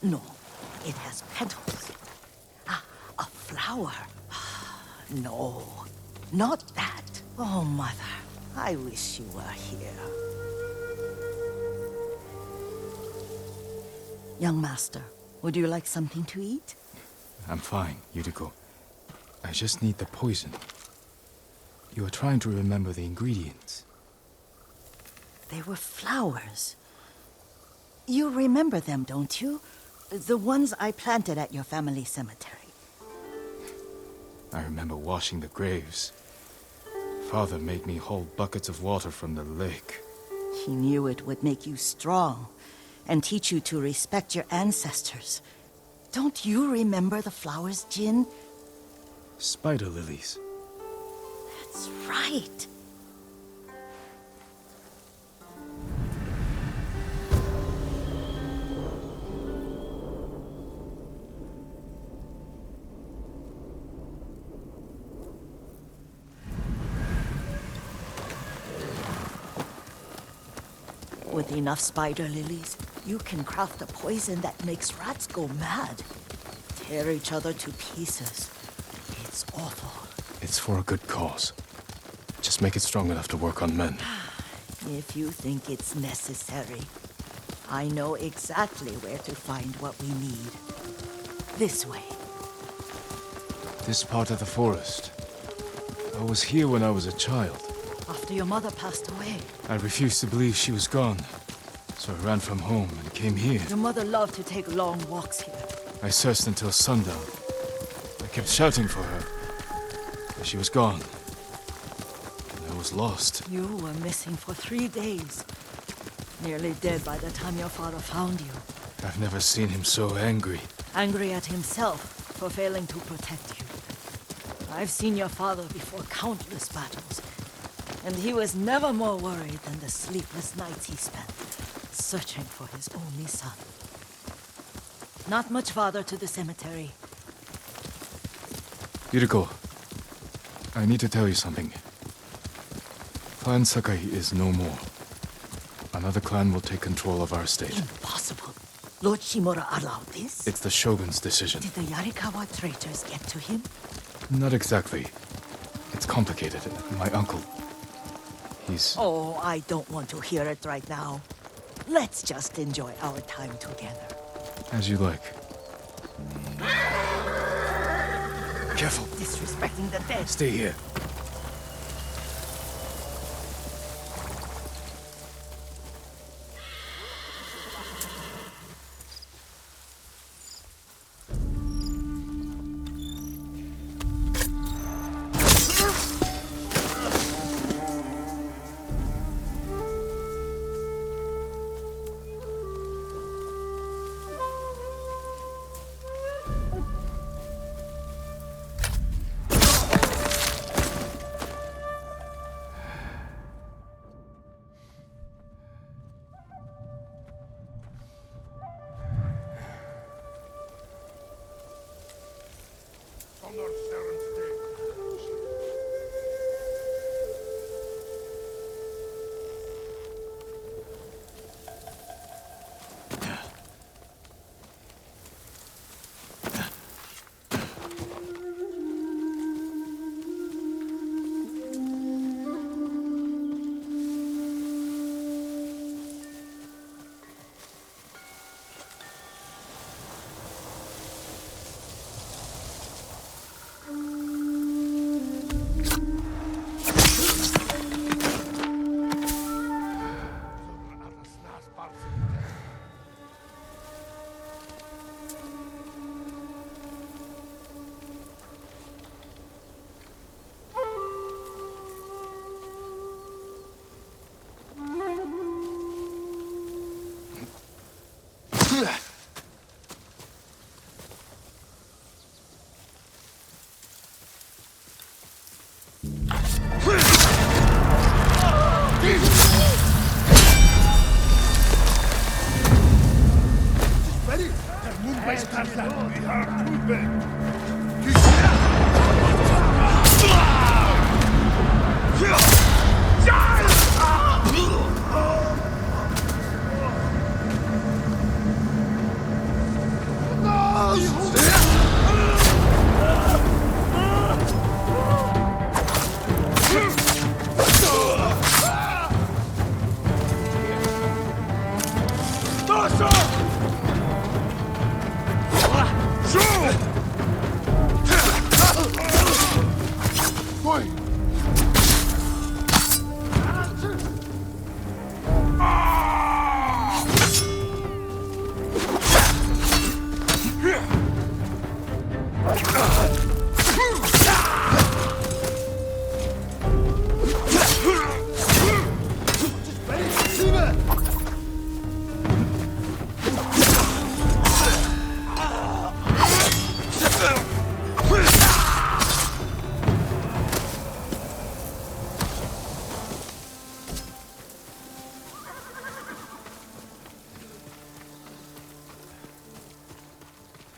No, it has petals. Ah, a flower. No, not that. Oh, Mother, I wish you were here. Young master, would you like something to eat? I'm fine, Yuriko. I just need the poison. You are trying to remember the ingredients. They were flowers. You remember them, don't you? The ones I planted at your family cemetery. I remember washing the graves. Father made me hold buckets of water from the lake. He knew it would make you strong and teach you to respect your ancestors. Don't you remember the flowers, Jin? Spider lilies. That's right. With enough spider lilies, you can craft a poison that makes rats go mad. Tear each other to pieces. It's awful. It's for a good cause. Just make it strong enough to work on men. If you think it's necessary, I know exactly where to find what we need. This way. This part of the forest. I was here when I was a child. After your mother passed away. I refused to believe she was gone. So I ran from home and came here. Your mother loved to take long walks here. I searched until sundown. I kept shouting for her. But she was gone. And I was lost. You were missing for 3 days. Nearly dead by the time your father found you. I've never seen him so angry. Angry at himself for failing to protect you. I've seen your father before countless battles. And he was never more worried than the sleepless nights he spent searching for his only son. Not much farther to the cemetery. Yuriko, I need to tell you something. Clan Sakai is no more. Another clan will take control of our state. Impossible. Lord Shimura allowed this? It's the Shogun's decision. Did the Yarikawa traitors get to him? Not exactly. It's complicated. My uncle... he's... Oh, I don't want to hear it right now. Let's just enjoy our time together. As you like. Careful. Disrespecting the dead. Stay here.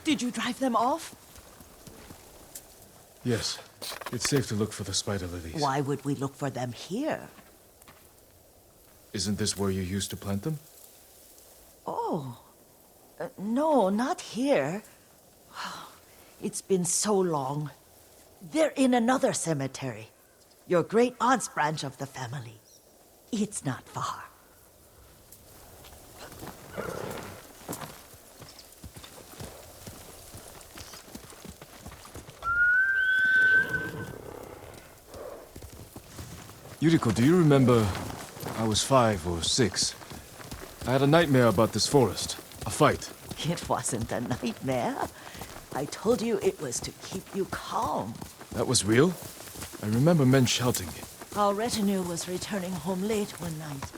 Did you drive them off? Yes. It's safe to look for the spider lilies. Why would we look for them here? Isn't this where you used to plant them? Oh. No, not here. It's been so long. They're in another cemetery. Your great-aunt's branch of the family. It's not far. Yuriko, do you remember... I was 5 or 6. I had a nightmare about this forest. A fight. It wasn't a nightmare. I told you it was to keep you calm. That was real? I remember men shouting. Our retinue was returning home late one night.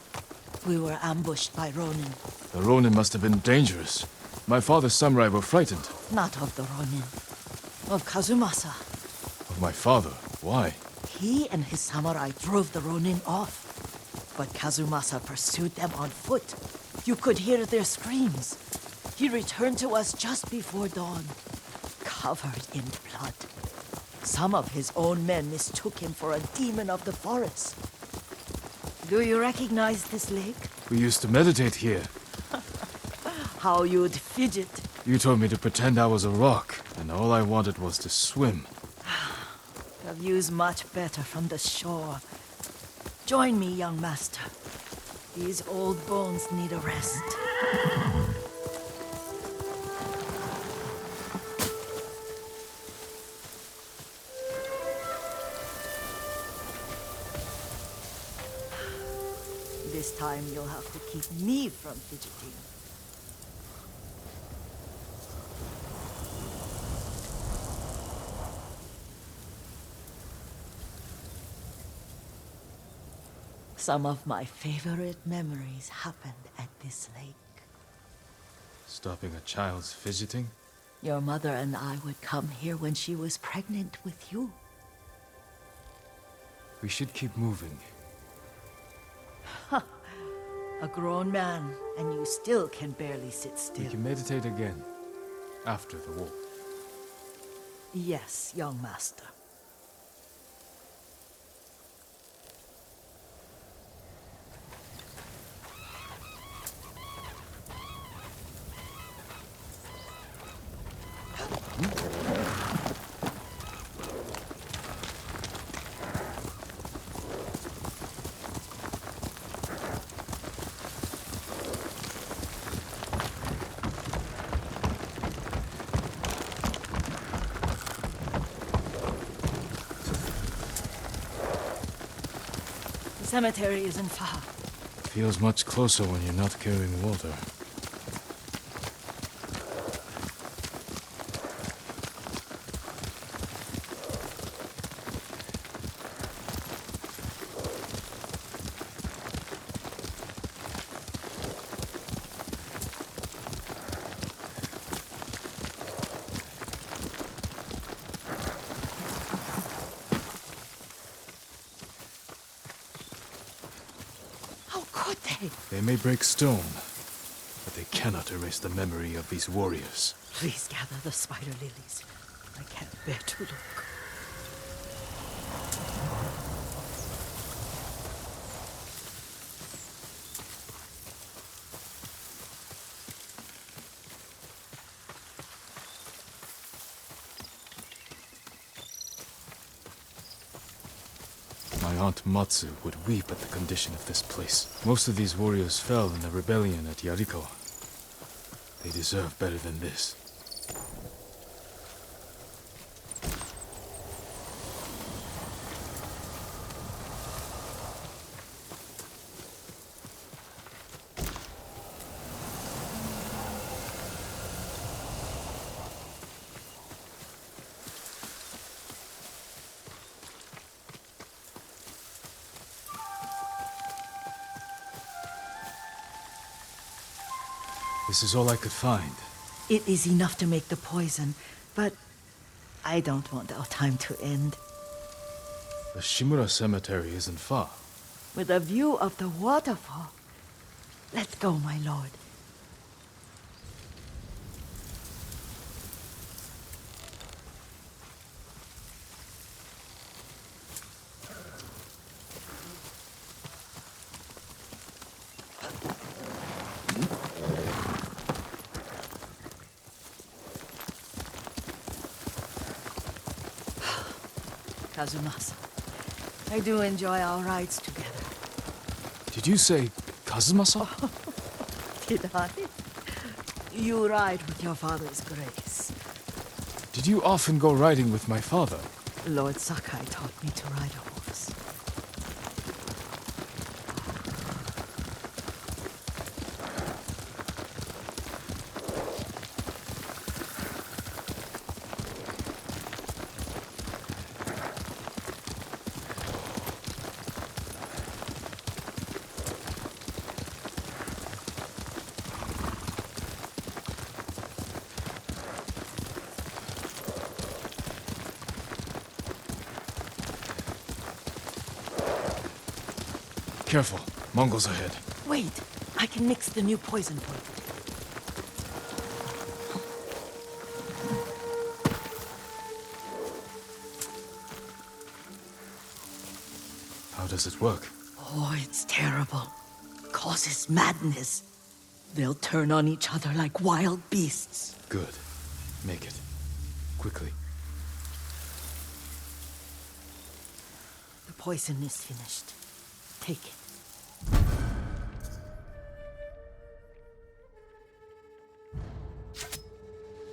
We were ambushed by Ronin. The Ronin must have been dangerous. My father's samurai were frightened. Not of the Ronin. Of Kazumasa. Of my father? Why? He and his samurai drove the Ronin off. But Kazumasa pursued them on foot. You could hear their screams. He returned to us just before dawn, covered in blood. Some of his own men mistook him for a demon of the forest. Do you recognize this lake? We used to meditate here. How you'd fidget. You told me to pretend I was a rock, and all I wanted was to swim. The view's much better from the shore. Join me, young master. These old bones need a rest. This time you'll have to keep me from fidgeting. Some of my favorite memories happened at this lake. Stopping a child's fidgeting? Your mother and I would come here when she was pregnant with you. We should keep moving. A grown man, and you still can barely sit still. We can meditate again. After the war. Yes, young master. The cemetery isn't far. Feels much closer when you're not carrying water. They may break stone, but they cannot erase the memory of these warriors. Please gather the spider lilies. I can't bear to look. My Aunt Matsu would weep at the condition of this place. Most of these warriors fell in the rebellion at Yarikawa. They deserve better than this. This is all I could find. It is enough to make the poison, but I don't want our time to end. The Shimura Cemetery isn't far. With a view of the waterfall. Let's go, my lord. Kazumasa, I do enjoy our rides together. Did you say Kazumasa? Did I? You ride with your father's grace. Did you often go riding with my father? Lord Sakai taught me to ride a horse. Careful. Mongols ahead. Wait, I can mix the new poison for you. How does it work? Oh, it's terrible. Causes madness. They'll turn on each other like wild beasts. Good. Make it. Quickly. The poison is finished. Take it.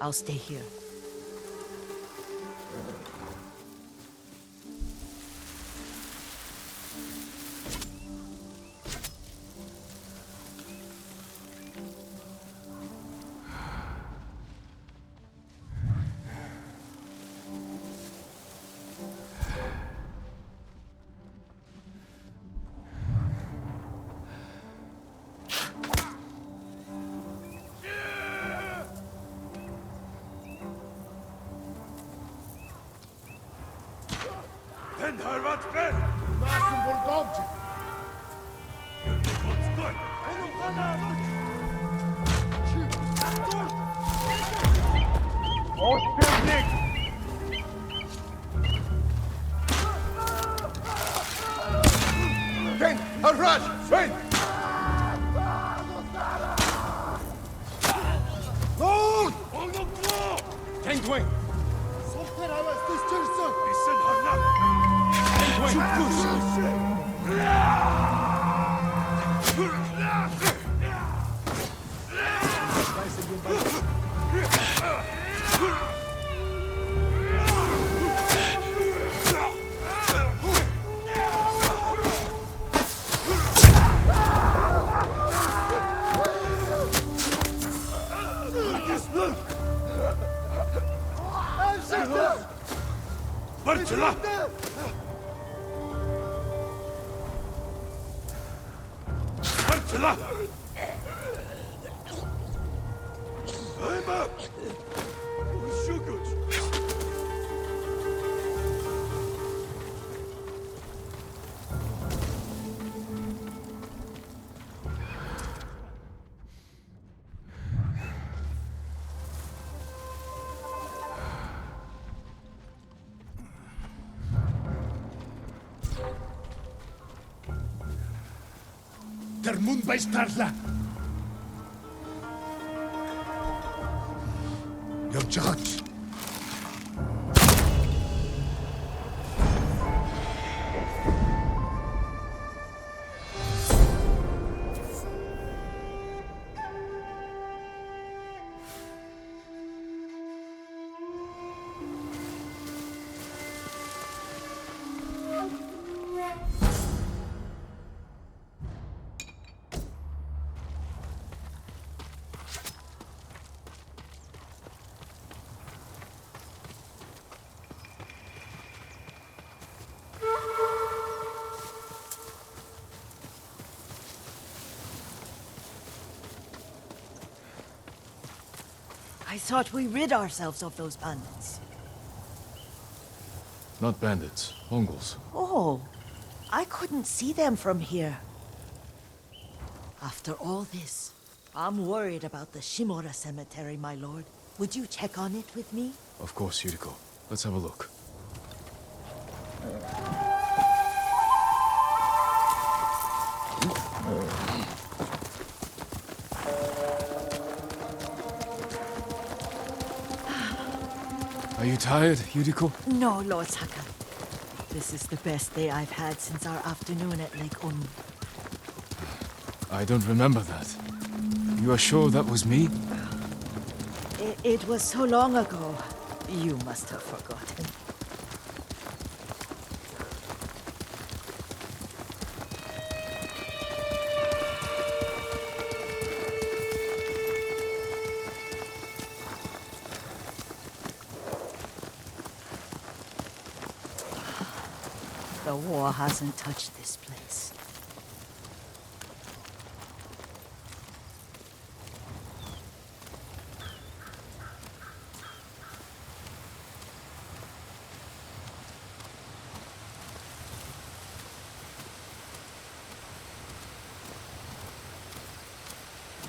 I'll stay here. Der mund bij starla. Yapacak. I thought we rid ourselves of those bandits. Not bandits, Mongols. Oh, I couldn't see them from here. After all this, I'm worried about the Shimura cemetery, my lord. Would you check on it with me? Of course, Yuriko. Let's have a look. Are you tired, Yuriko? No, Lord Sakai. This is the best day I've had since our afternoon at Lake Onu. I don't remember that. You are sure that was me? It was so long ago. You must have forgotten. The war hasn't touched this place.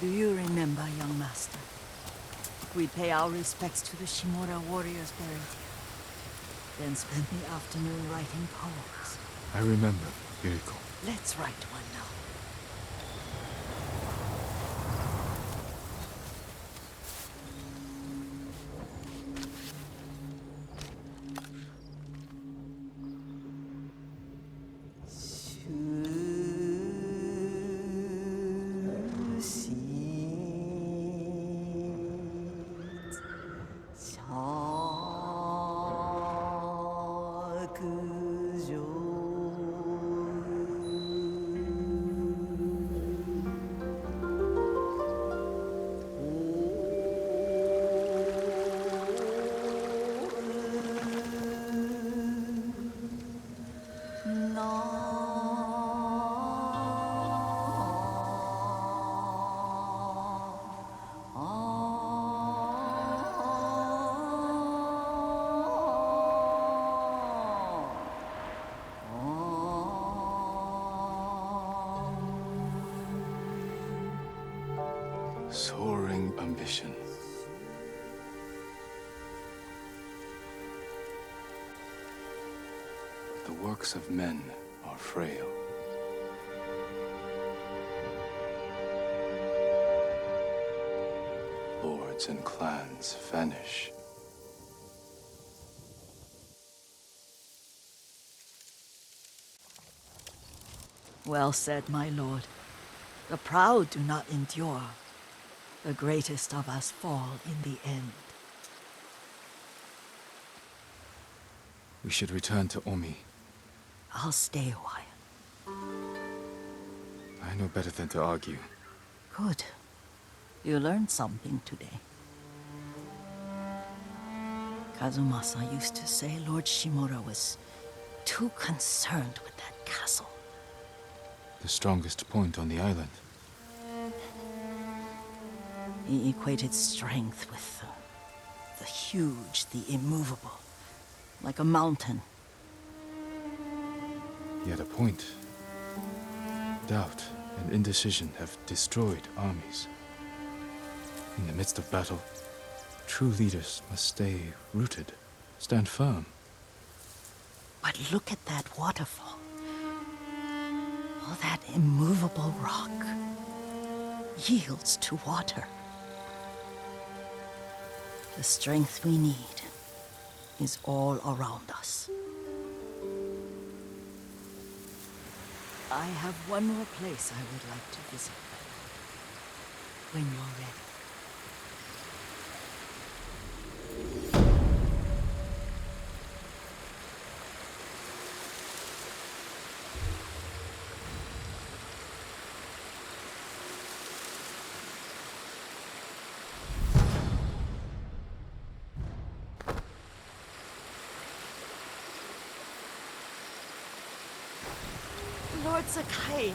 Do you remember, young master? We pay our respects to the Shimura warriors buried here, then spend the afternoon writing poems. I remember, Yuriko. Let's write one now. Soaring ambition. The works of men are frail. Lords and clans vanish. Well said, my lord. The proud do not endure. The greatest of us fall in the end. We should return to Omi. I'll stay a while. I know better than to argue. Good. You learned something today. Kazumasa used to say Lord Shimura was too concerned with that castle. The strongest point on the island. He equated strength with the huge, the immovable, like a mountain. He had a point. Doubt and indecision have destroyed armies. In the midst of battle, true leaders must stay rooted, stand firm. But look at that waterfall. All that immovable rock yields to water. The strength we need is all around us. I have one more place I would like to visit. When you're ready. Lord Sakai,